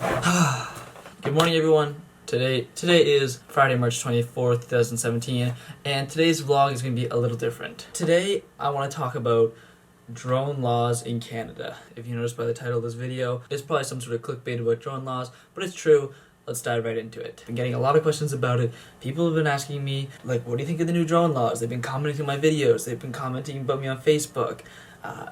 Good morning, everyone. Today is Friday, March 24th, 2017, and today's vlog is going to be a little different. Today, I want to talk about drone laws in Canada. If you notice by the title of this video, it's probably some sort of clickbait about drone laws, but it's true. Let's dive right into it. I've been getting a lot of questions about it. People have been asking me, like, what do you think of the new drone laws? They've been commenting on my videos. They've been commenting about me on Facebook.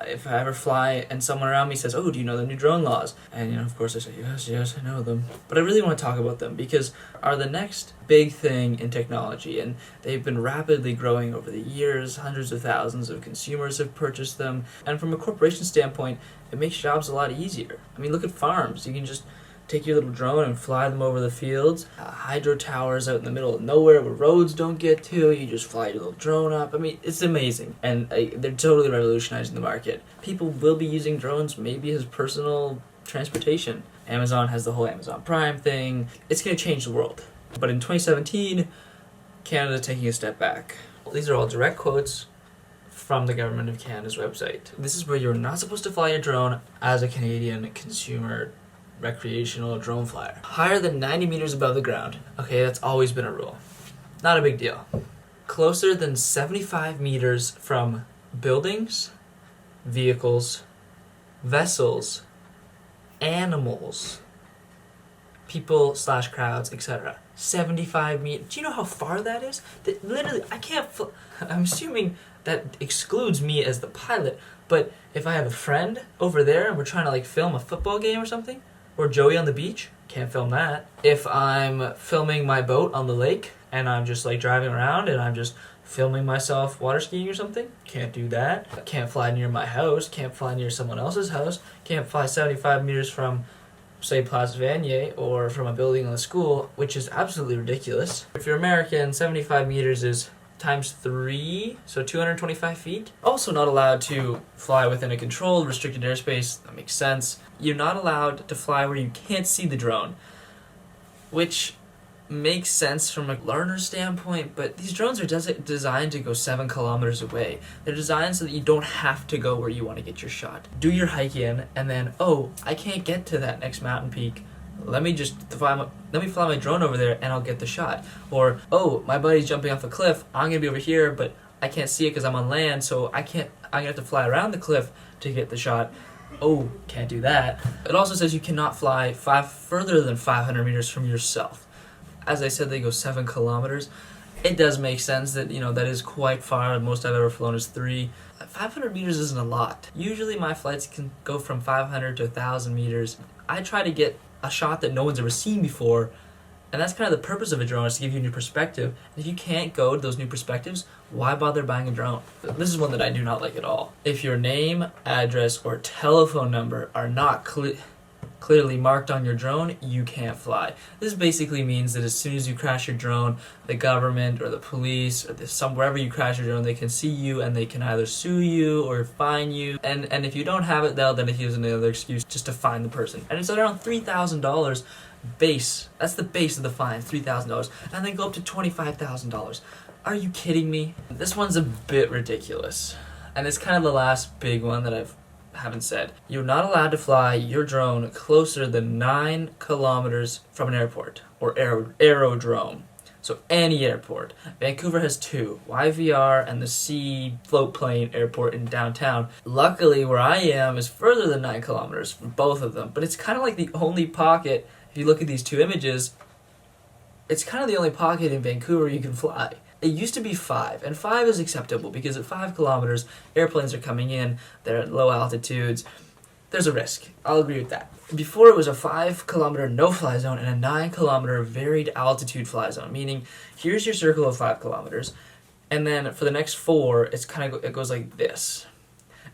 If I ever fly and someone around me says, oh, do you know the new drone laws? And, of course I say, yes, I know them. But I really want to talk about them because are the next big thing in technology, and they've been rapidly growing over the years. Hundreds of thousands of consumers have purchased them. And from a corporation standpoint, it makes jobs a lot easier. I mean, look at farms. You can just take your little drone and fly them over the fields. Hydro towers out in the middle of nowhere where roads don't get to. You just fly your little drone up. I mean, it's amazing. And they're totally revolutionizing the market. People will be using drones maybe as personal transportation. Amazon has the whole Amazon Prime thing. It's going to change the world. But in 2017, Canada's taking a step back. These are all direct quotes from the Government of Canada's website. This is where you're not supposed to fly your drone as a Canadian consumer recreational drone flyer. Higher than 90 meters above the ground. Okay, that's always been a rule. Not a big deal. Closer than 75 meters from buildings, vehicles, vessels, animals, people/crowds, etc. 75 meters. Do you know how far that is? That literally, I can't I'm assuming that excludes me as the pilot, but if I have a friend over there and we're trying to film a football game or something, or Joey on the beach, can't film that. If I'm filming my boat on the lake and I'm just driving around and I'm just filming myself water skiing or something, can't do that. Can't fly near my house, can't fly near someone else's house, can't fly 75 meters from, say, Place Vanier or from a building on a school, which is absolutely ridiculous. If you're American, 75 meters is times 3, so 225 feet. Also not allowed to fly within a controlled, restricted airspace. That makes sense. You're not allowed to fly where you can't see the drone, which makes sense from a learner standpoint, but these drones are designed to go 7 kilometers away. They're designed so that you don't have to go where you want to get your shot. Do your hike in, and then, oh, I can't get to that next mountain peak. Let me fly my drone over there and I'll get the shot. Or, oh, my buddy's jumping off a cliff. I'm going to be over here, but I can't see it because I'm on land, so I'm going to have to fly around the cliff to get the shot. Oh, can't do that. It also says you cannot fly further than 500 meters from yourself. As I said, they go 7 kilometers. It does make sense that, that is quite far. Most I've ever flown is 3. 500 meters isn't a lot. Usually my flights can go from 500 to 1,000 meters. I try to get a shot that no one's ever seen before, and that's kind of the purpose of a drone, is to give you a new perspective. And if you can't go to those new perspectives, why bother buying a drone? This is one that I do not like at all. If your name, address, or telephone number are not clearly marked on your drone, you can't fly. This basically means that as soon as you crash your drone, the government or the police or wherever you crash your drone, they can see you and they can either sue you or fine you. And if you don't have it, they'll then use another excuse just to fine the person. And it's around $3,000 base. That's the base of the fine, $3,000. And they go up to $25,000. Are you kidding me? This one's a bit ridiculous. And it's kind of the last big one that I haven't said. You're not allowed to fly your drone closer than 9 kilometers from an airport or aerodrome. So any airport. Vancouver has 2, YVR and the Sea Float Plane Airport in downtown. Luckily, where I am is further than 9 kilometers from both of them, but it's kind of like the only pocket. If you look at these 2 images, it's kind of the only pocket in Vancouver you can fly. It used to be 5, and 5 is acceptable because at 5 kilometers, airplanes are coming in, they're at low altitudes. There's a risk. I'll agree with that. Before, it was a 5 kilometer no-fly zone and a 9 kilometer varied altitude fly zone, meaning here's your circle of 5 kilometers, and then for the next 4, it goes like this.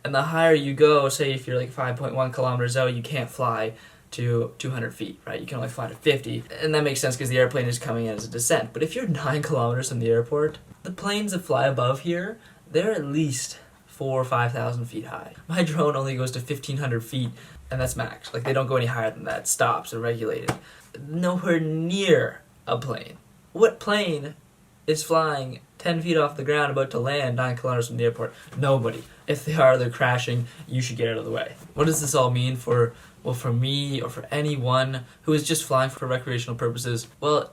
And the higher you go, say if you're 5.1 kilometers out, you can't fly to 200 feet, right? You can only fly to 50, and that makes sense because the airplane is coming in as a descent. But if you're 9 kilometers from the airport, the planes that fly above here, they're at least 4,000 or 5,000 feet high. My drone only goes to 1,500 feet, and that's max. They don't go any higher than that. It stops and regulated. Nowhere near a plane. What plane is flying 10 feet off the ground about to land 9 kilometers from the airport? Nobody. If they are, they're crashing. You should get out of the way. What does this all mean for well, for me or for anyone who is just flying for recreational purposes, well,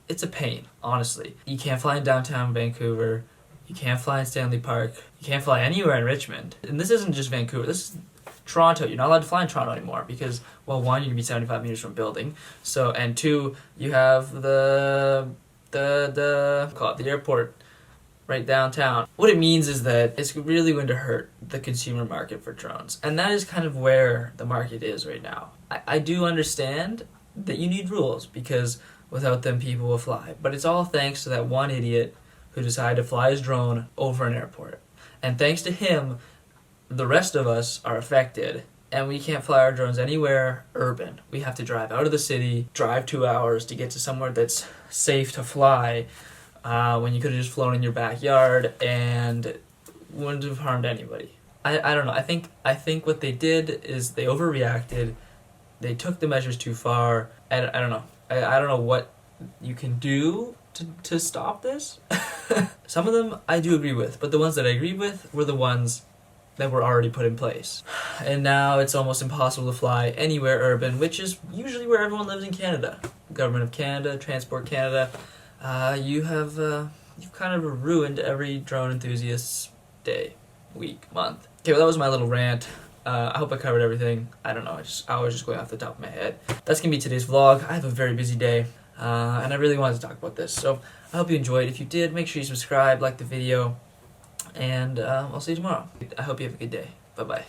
it's a pain, honestly. You can't fly in downtown Vancouver. You can't fly in Stanley Park. You can't fly anywhere in Richmond. And this isn't just Vancouver. This is Toronto. You're not allowed to fly in Toronto anymore because, well, one, you can be 75 meters from a building. So, and two, you have the airport right downtown. What it means is that it's really going to hurt the consumer market for drones. And that is kind of where the market is right now. I do understand that you need rules because without them people will fly. But it's all thanks to that one idiot who decided to fly his drone over an airport. And thanks to him, the rest of us are affected. And we can't fly our drones anywhere urban. We have to drive out of the city, drive 2 hours to get to somewhere that's safe to fly, when you could have just flown in your backyard and wouldn't have harmed anybody. I don't know. I think what they did is they overreacted. They took the measures too far. And I don't know. I don't know what you can do to stop this. Some of them I do agree with, but the ones that I agreed with were the ones that were already put in place. And now it's almost impossible to fly anywhere urban, which is usually where everyone lives in Canada. Government of Canada, Transport Canada. You've kind of ruined every drone enthusiast's day, week, month. Okay, well that was my little rant. I hope I covered everything. I don't know, I was just going off the top of my head. That's gonna be today's vlog. I have a very busy day, and I really wanted to talk about this. So I hope you enjoyed. If you did, make sure you subscribe, like the video, and I'll see you tomorrow. I hope you have a good day. Bye-bye.